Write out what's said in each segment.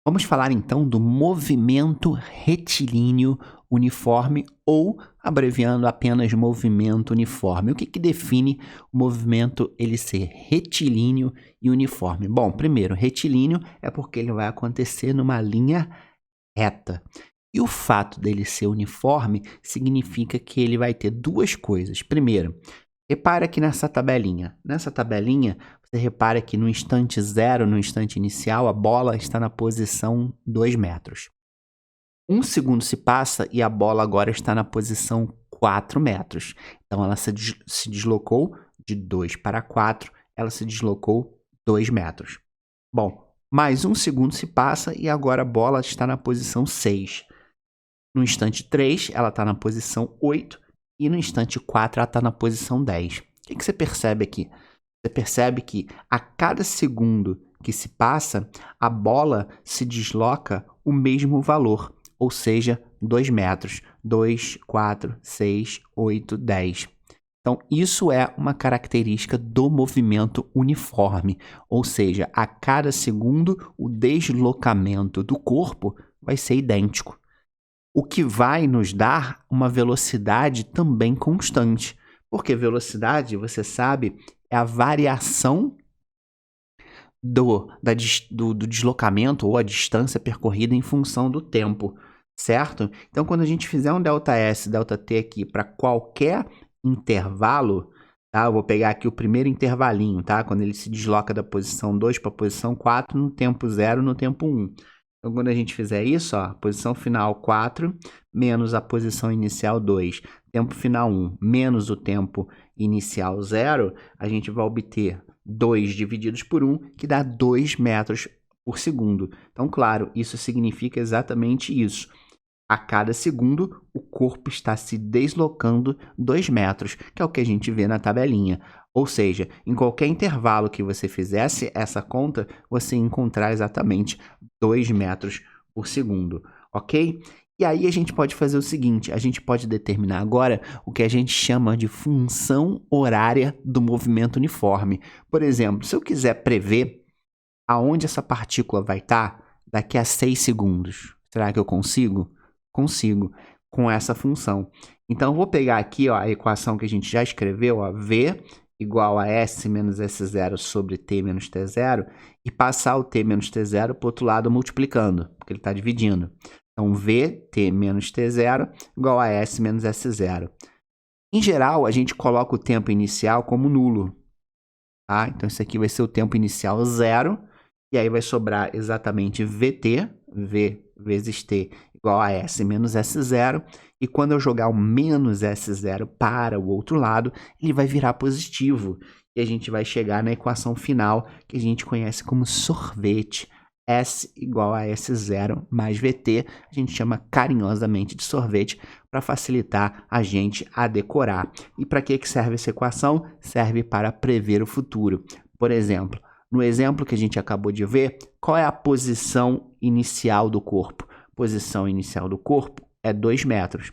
Vamos falar então do movimento retilíneo uniforme ou, abreviando apenas movimento uniforme. O que define o movimento ele ser retilíneo e uniforme? Bom, primeiro, retilíneo é porque ele vai acontecer numa linha reta. E o fato dele ser uniforme significa que ele vai ter duas coisas. Primeiro, repara aqui nessa tabelinha. Nessa tabelinha, você repara que no instante zero, no instante inicial, a bola está na posição 2 metros. 1 segundo se passa e a bola agora está na posição 4 metros. Então, ela se deslocou de 2 para 4, ela se deslocou 2 metros. Bom, mais 1 segundo se passa e agora a bola está na posição 6. No instante 3, ela está na posição 8 e no instante 4, ela está na posição 10. O que você percebe aqui? Você percebe que a cada segundo que se passa, a bola se desloca o mesmo valor, ou seja, 2 metros. 2, 4, 6, 8, 10. Então, isso é uma característica do movimento uniforme, ou seja, a cada segundo o deslocamento do corpo vai ser idêntico, o que vai nos dar uma velocidade também constante, porque velocidade, você sabe, é a variação do deslocamento ou a distância percorrida em função do tempo, certo? Então, quando a gente fizer um ΔS, ΔT aqui para qualquer intervalo, tá? Eu vou pegar aqui o primeiro intervalinho, tá? Quando ele se desloca da posição 2 para a posição 4 no tempo 0, no tempo 1. Então, quando a gente fizer isso, ó, posição final 4 menos a posição inicial 2, tempo final 1 menos o tempo inicial 0, a gente vai obter 2 divididos por 1, que dá 2 metros por segundo. Então, claro, isso significa exatamente isso. A cada segundo, o corpo está se deslocando 2 metros, que é o que a gente vê na tabelinha. Ou seja, em qualquer intervalo que você fizesse essa conta, você ia encontrar exatamente 2 metros por segundo, ok? E aí a gente pode fazer o seguinte, a gente pode determinar agora o que a gente chama de função horária do movimento uniforme. Por exemplo, se eu quiser prever aonde essa partícula vai estar daqui a 6 segundos, será que eu consigo? Consigo, com essa função. Então, eu vou pegar aqui ó, a equação que a gente já escreveu, ó, V igual a S menos S0 sobre T menos T0, e passar o T menos T0 para o outro lado multiplicando, porque ele está dividindo. Então, VT menos T0 igual a S menos S0. Em geral, a gente coloca o tempo inicial como nulo. Tá? Então, isso aqui vai ser o tempo inicial 0, e aí vai sobrar exatamente VT, V vezes T igual a S menos S0, e quando eu jogar o menos S0 para o outro lado, ele vai virar positivo, e a gente vai chegar na equação final, que a gente conhece como sorvete, S igual a S0 mais VT, a gente chama carinhosamente de sorvete, para facilitar a gente a decorar. E para que serve essa equação? Serve para prever o futuro. Por exemplo, no exemplo que a gente acabou de ver, qual é a posição inicial do corpo? A posição inicial do corpo é 2 metros.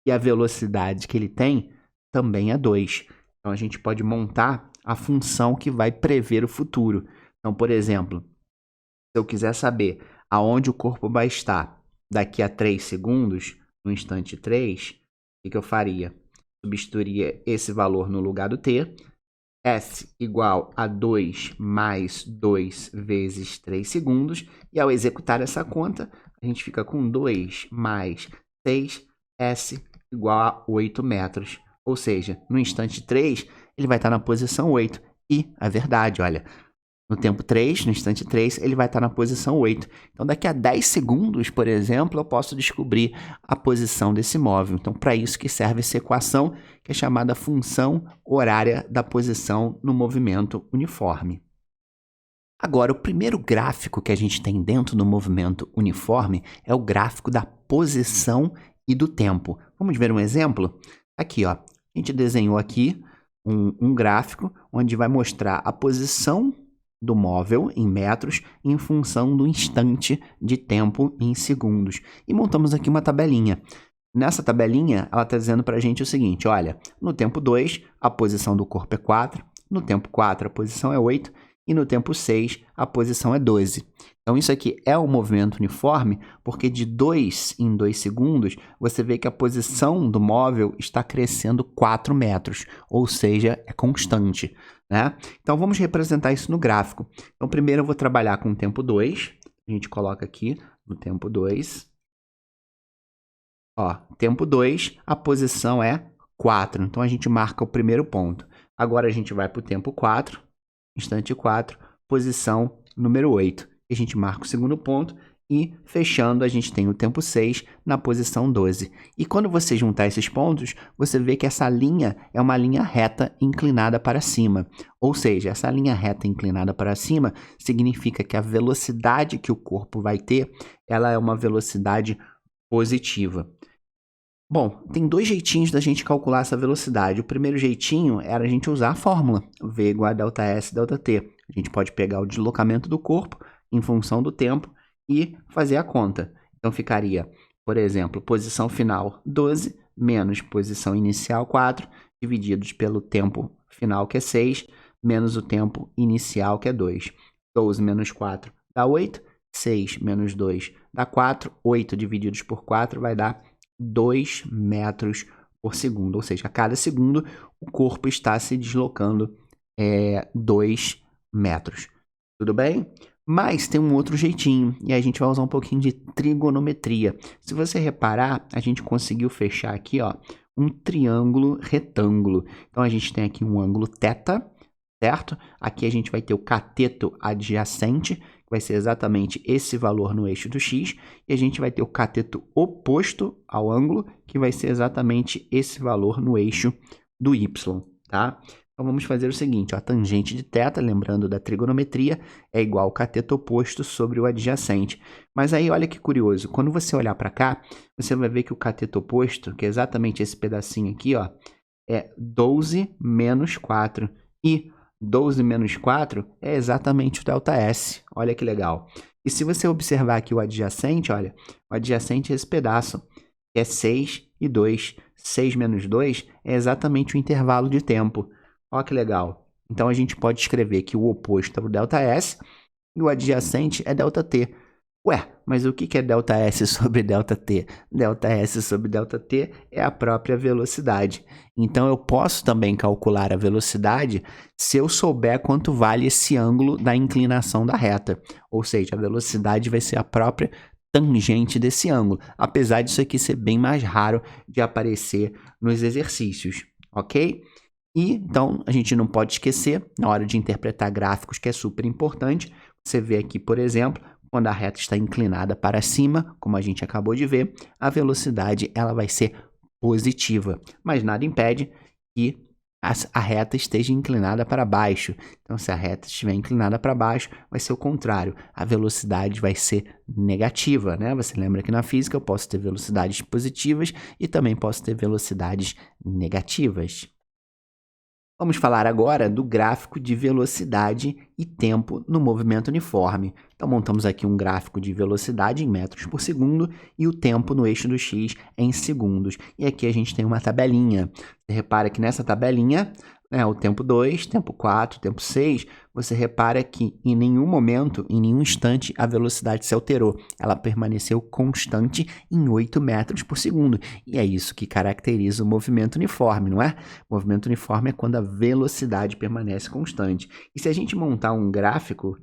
E a velocidade que ele tem também é 2. Então, a gente pode montar a função que vai prever o futuro. Então, por exemplo, se eu quiser saber aonde o corpo vai estar daqui a 3 segundos, no instante 3, o que eu faria? Substituiria esse valor no lugar do t. S igual a 2 mais 2 vezes 3 segundos. E ao executar essa conta, a gente fica com 2 mais 6, S igual a 8 metros. Ou seja, no instante 3, ele vai estar na posição 8. E a verdade, olha, no tempo 3, no instante 3, ele vai estar na posição 8. Então, daqui a 10 segundos, por exemplo, eu posso descobrir a posição desse móvel. Então, para isso que serve essa equação, que é chamada função horária da posição no movimento uniforme. Agora, o primeiro gráfico que a gente tem dentro do movimento uniforme é o gráfico da posição e do tempo. Vamos ver um exemplo? Aqui, ó, a gente desenhou aqui um gráfico onde vai mostrar a posição do móvel em metros em função do instante de tempo em segundos. E montamos aqui uma tabelinha. Nessa tabelinha, ela está dizendo para a gente o seguinte, olha, no tempo 2, a posição do corpo é 4, no tempo 4, a posição é 8, e no tempo 6 a posição é 12. Então isso aqui é um movimento uniforme porque de 2 em 2 segundos você vê que a posição do móvel está crescendo 4 metros, ou seja, é constante, né? Então vamos representar isso no gráfico. Então primeiro eu vou trabalhar com o tempo 2, a gente coloca aqui no tempo 2. Ó, tempo 2, a posição é 4, então a gente marca o primeiro ponto. Agora a gente vai para o tempo 4, instante 4, posição número 8. A gente marca o segundo ponto e, fechando, a gente tem o tempo 6 na posição 12. E quando você juntar esses pontos, você vê que essa linha é uma linha reta inclinada para cima. Ou seja, essa linha reta inclinada para cima significa que a velocidade que o corpo vai ter, ela é uma velocidade positiva. Bom, tem dois jeitinhos da gente calcular essa velocidade. O primeiro jeitinho era a gente usar a fórmula, V igual a ΔS ΔT. A gente pode pegar o deslocamento do corpo em função do tempo e fazer a conta. Então ficaria, por exemplo, posição final 12 menos posição inicial 4, divididos pelo tempo final, que é 6, menos o tempo inicial, que é 2. 12 menos 4 dá 8, 6 menos 2 dá 4, 8 divididos por 4 vai dar 2 metros por segundo, ou seja, a cada segundo o corpo está se deslocando 2 metros. Tudo bem? Mas tem um outro jeitinho, e a gente vai usar um pouquinho de trigonometria. Se você reparar, a gente conseguiu fechar aqui, ó, um triângulo retângulo. Então, a gente tem aqui um ângulo θ, certo? Aqui a gente vai ter o cateto adjacente, que vai ser exatamente esse valor no eixo do x, e a gente vai ter o cateto oposto ao ângulo, que vai ser exatamente esse valor no eixo do y, tá? Então, vamos fazer o seguinte, ó, a tangente de θ, lembrando da trigonometria, é igual ao cateto oposto sobre o adjacente. Mas aí, olha que curioso, quando você olhar para cá, você vai ver que o cateto oposto, que é exatamente esse pedacinho aqui, ó, é 12 menos 4, e 12 menos 4 é exatamente o ΔS. Olha que legal. E se você observar aqui o adjacente, olha, o adjacente é esse pedaço, que é 6 e 2. 6 menos 2 é exatamente o intervalo de tempo. Olha que legal. Então, a gente pode escrever que o oposto é o ΔS e o adjacente é ΔT. Ué, mas o que é ΔS sobre ΔT? ΔS sobre ΔT é a própria velocidade. Então, eu posso também calcular a velocidade se eu souber quanto vale esse ângulo da inclinação da reta. Ou seja, a velocidade vai ser a própria tangente desse ângulo, apesar disso aqui ser bem mais raro de aparecer nos exercícios, ok? E, então, a gente não pode esquecer, na hora de interpretar gráficos, que é super importante, você vê aqui, por exemplo, quando a reta está inclinada para cima, como a gente acabou de ver, a velocidade ela vai ser positiva, mas nada impede que a reta esteja inclinada para baixo. Então, se a reta estiver inclinada para baixo, vai ser o contrário, a velocidade vai ser negativa, né? Você lembra que na física eu posso ter velocidades positivas e também posso ter velocidades negativas. Vamos falar agora do gráfico de velocidade e tempo no movimento uniforme. Então, montamos aqui um gráfico de velocidade em metros por segundo e o tempo no eixo do x em segundos. E aqui a gente tem uma tabelinha. Você repara que nessa tabelinha, o tempo 2, tempo 4, tempo 6, você repara que em nenhum momento, em nenhum instante, a velocidade se alterou. Ela permaneceu constante em 8 metros por segundo. E é isso que caracteriza o movimento uniforme, não é? O movimento uniforme é quando a velocidade permanece constante. E se a gente montar um gráfico,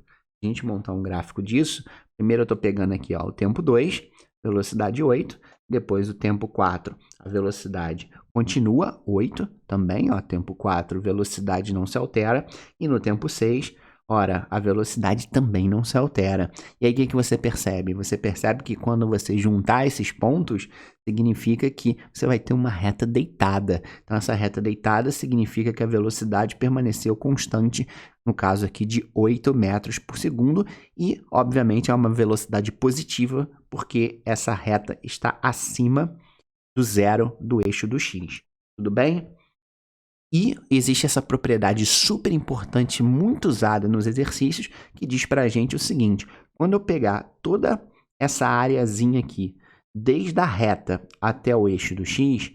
disso, primeiro eu estou pegando aqui o tempo 2, velocidade 8, depois o tempo 4, a velocidade continua 8 também, tempo 4, velocidade não se altera, e no tempo 6, ora, a velocidade também não se altera. E aí o que você percebe? Você percebe que quando você juntar esses pontos, significa que você vai ter uma reta deitada. Então, essa reta deitada significa que a velocidade permaneceu constante, no caso aqui de 8 metros por segundo, e, obviamente, é uma velocidade positiva, porque essa reta está acima do zero do eixo do x. Tudo bem? E existe essa propriedade super importante, muito usada nos exercícios, que diz para a gente o seguinte: quando eu pegar toda essa areazinha aqui, desde a reta até o eixo do x,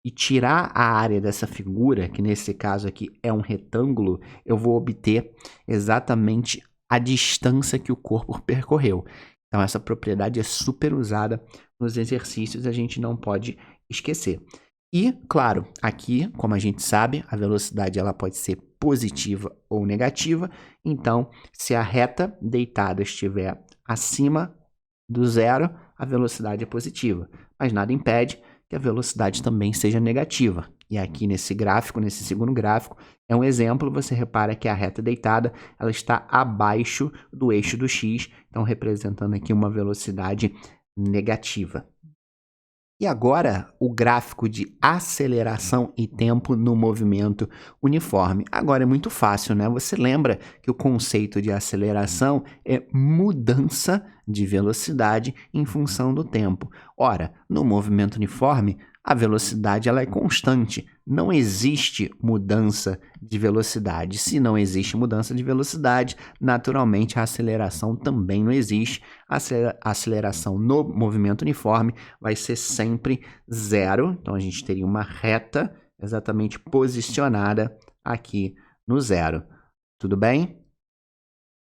e tirar a área dessa figura, que nesse caso aqui é um retângulo, eu vou obter exatamente a distância que o corpo percorreu. Então, essa propriedade é super usada nos exercícios, a gente não pode esquecer. E, claro, aqui, como a gente sabe, a velocidade ela pode ser positiva ou negativa. Então, se a reta deitada estiver acima do zero, a velocidade é positiva. Mas nada impede que a velocidade também seja negativa. E aqui nesse gráfico, nesse segundo gráfico, é um exemplo, você repara que a reta deitada ela está abaixo do eixo do x, então representando aqui uma velocidade negativa. E agora, o gráfico de aceleração e tempo no movimento uniforme. Agora é muito fácil, né? Você lembra que o conceito de aceleração é mudança de velocidade em função do tempo. Ora, no movimento uniforme, a velocidade ela é constante. Não existe mudança de velocidade. Se não existe mudança de velocidade, naturalmente a aceleração também não existe. A aceleração no movimento uniforme vai ser sempre zero. Então, a gente teria uma reta exatamente posicionada aqui no zero. Tudo bem?